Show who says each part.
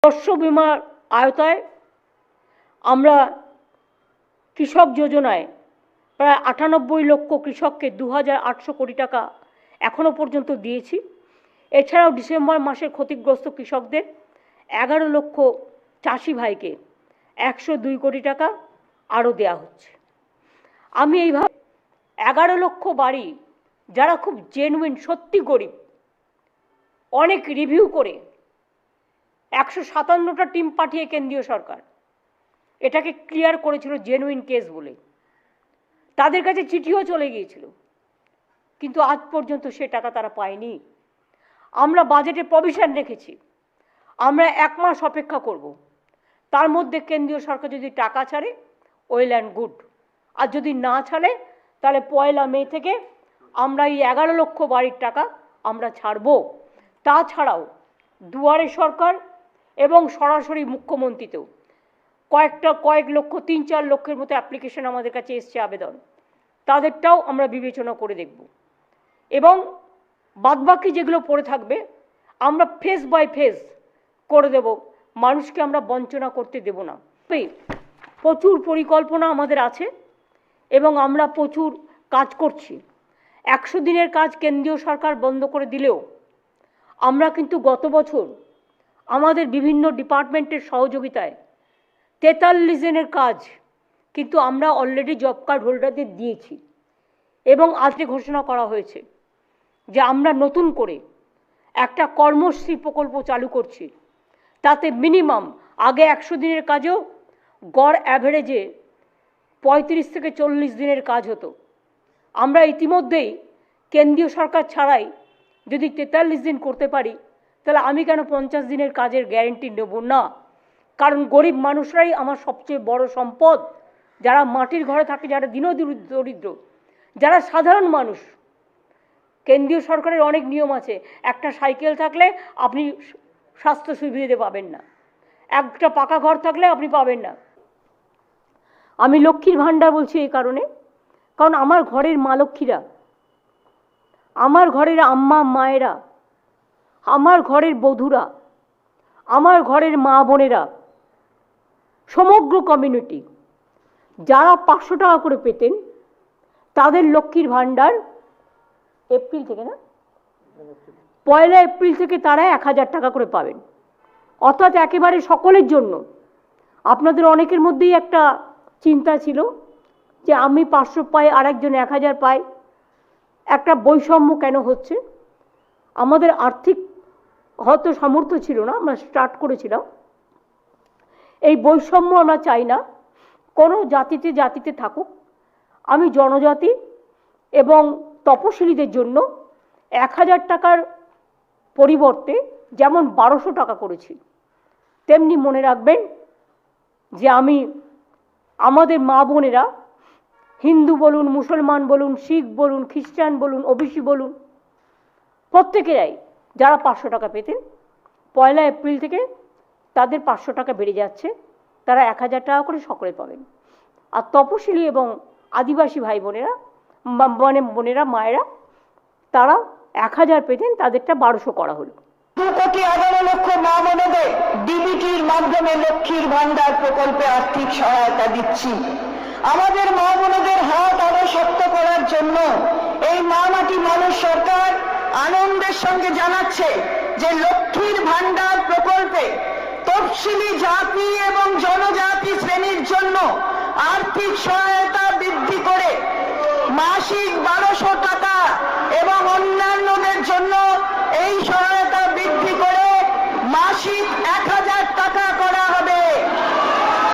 Speaker 1: শস্য বীমার আওতায় আমরা কৃষক যোজনায় প্রায় ৯৮ লক্ষ কৃষককে ২,৮০০ কোটি টাকা এখনো পর্যন্ত দিয়েছি। এছাড়াও ডিসেম্বর মাসের ক্ষতিগ্রস্ত কৃষকদের ১১ লক্ষ চাষি ভাইকে ১০২ কোটি টাকা আরও দেওয়া হচ্ছে। আমি এইভাবে ১১ লক্ষ বাড়ি যারা খুব জেনুইন সত্যি গরিব, অনেক রিভিউ করে ১৫৭টা টিম পাঠিয়ে কেন্দ্রীয় সরকার এটাকে ক্লিয়ার করেছিল জেনুইন কেস বলে। তাদের কাছে চিঠিও চলে গিয়েছিল, কিন্তু আজ পর্যন্ত সে টাকা তারা পায়নি। আমরা বাজেটে প্রভিশন রেখেছি, আমরা ১ মাস অপেক্ষা করব, তার মধ্যে কেন্দ্রীয় সরকার যদি টাকা ছাড়ে ওয়েল অ্যান্ড গুড, আর যদি না ছাড়ে তাহলে ১ মে থেকে আমরা এই ১১ লক্ষ বাড়ির টাকা আমরা ছাড়ব। তাছাড়াও দুয়ারে সরকার এবং সরাসরি মুখ্যমন্ত্রীতেও কয়েক লক্ষ ৩-৪ লক্ষের মতো অ্যাপ্লিকেশন আমাদের কাছে এসছে, আবেদন, তাদেরটাও আমরা বিবেচনা করে দেখব এবং বাদবাকি যেগুলো পড়ে থাকবে আমরা ফেজ বাই ফেজ করে দেব। মানুষকে আমরা বঞ্চনা করতে দেব না। প্রচুর পরিকল্পনা আমাদের আছে এবং আমরা প্রচুর কাজ করছি। ১০০ দিনের কাজ কেন্দ্রীয় সরকার বন্ধ করে দিলেও আমরা কিন্তু গত বছর আমাদের বিভিন্ন ডিপার্টমেন্টের সহযোগিতায় ৪৩ দিনের কাজ কিন্তু আমরা অলরেডি জব কার্ড হোল্ডারদের দিয়েছি এবং আজকে ঘোষণা করা হয়েছে যে আমরা নতুন করে একটা কর্মশ্রী প্রকল্প চালু করছি। তাতে মিনিমাম আগে ১০০ দিনের কাজেও গড় অ্যাভারেজে ৩৫ থেকে ৪০ দিনের কাজ হতো। আমরা ইতিমধ্যেই কেন্দ্রীয় সরকার ছাড়াই যদি ৪৩ দিন করতে পারি তাহলে আমি কেন ৫০ দিনের কাজের গ্যারেন্টি নেব না? কারণ গরিব মানুষরাই আমার সবচেয়ে বড় সম্পদ, যারা মাটির ঘরে থাকে, যারা দরিদ্র, যারা সাধারণ মানুষ। কেন্দ্রীয় সরকারের অনেক নিয়ম আছে, একটা সাইকেল থাকলে আপনি স্বাস্থ্য সুবিধে পাবেন না, একটা পাকা ঘর থাকলে আপনি পাবেন না। আমি লক্ষ্মীর ভাণ্ডার বলছি এই কারণে, কারণ আমার ঘরের মা লক্ষ্মীরা, আমার ঘরের আম্মা মায়েরা, আমার ঘরের বধূরা, আমার ঘরের মা বোনেরা, সমগ্র কমিউনিটি যারা ৫০০ টাকা করে পেতেন তাদের লক্ষ্মীর ভাণ্ডার এপ্রিল থেকে, না ১ এপ্রিল থেকে তারা ১,০০০ টাকা করে পাবেন। অর্থাৎ একেবারে সকলের জন্য। আপনাদের অনেকের মধ্যেই একটা চিন্তা ছিল যে আমি ৫০০ পাই আর একজন ১,০০০ পাই, একটা বৈষম্য কেন হচ্ছে? আমাদের আর্থিক হয়তো সামর্থ্য ছিল না, আমরা স্টার্ট করেছিলাম। এই বৈষম্য আমরা চাই না, কোনো জাতিতে থাকুক। আমি জনজাতি এবং তপশিলীদের জন্য ১,০০০ টাকার পরিবর্তে যেমন ১২০০ টাকা করেছি, তেমনি মনে রাখবেন যে আমি আমাদের মা বোনেরা, হিন্দু বলুন, মুসলমান বলুন, শিখ বলুন, খ্রিস্টান বলুন, ওবিসি বলুন, প্রত্যেকেরাই যারা ৫০০ টাকা পেতেন ১ এপ্রিল থেকে তাদের ৫০০ টাকা বেড়ে যাচ্ছে, তারা ১,০০০ টাকা করে সকলে পাবেন। আর তপশিলি এবং আদিবাসী ভাই বোনেরা, বোনেরা, মায়েরা, তারা ১,০০০ পেতেন, তাদেরটা ১২০০ করা হলো।
Speaker 2: ২,১১ লক্ষ মা বোনেদের ডিবিটির মাধ্যমে লক্ষ্মীর ভাণ্ডার প্রকল্পে আর্থিক সহায়তা দিচ্ছি। আমাদের মা বোনেদের হাত আরো শক্ত করার জন্য এই মা মাটি মানুষ সরকার আনন্দের সঙ্গে জানাচ্ছে যে লক্ষ্মীর ভাণ্ডার প্রকল্পে তফসিলি জাতি এবং জনজাতি শ্রেণীর জন্য আর্থিক সহায়তা বৃদ্ধি করে মাসিক ১২০০ টাকা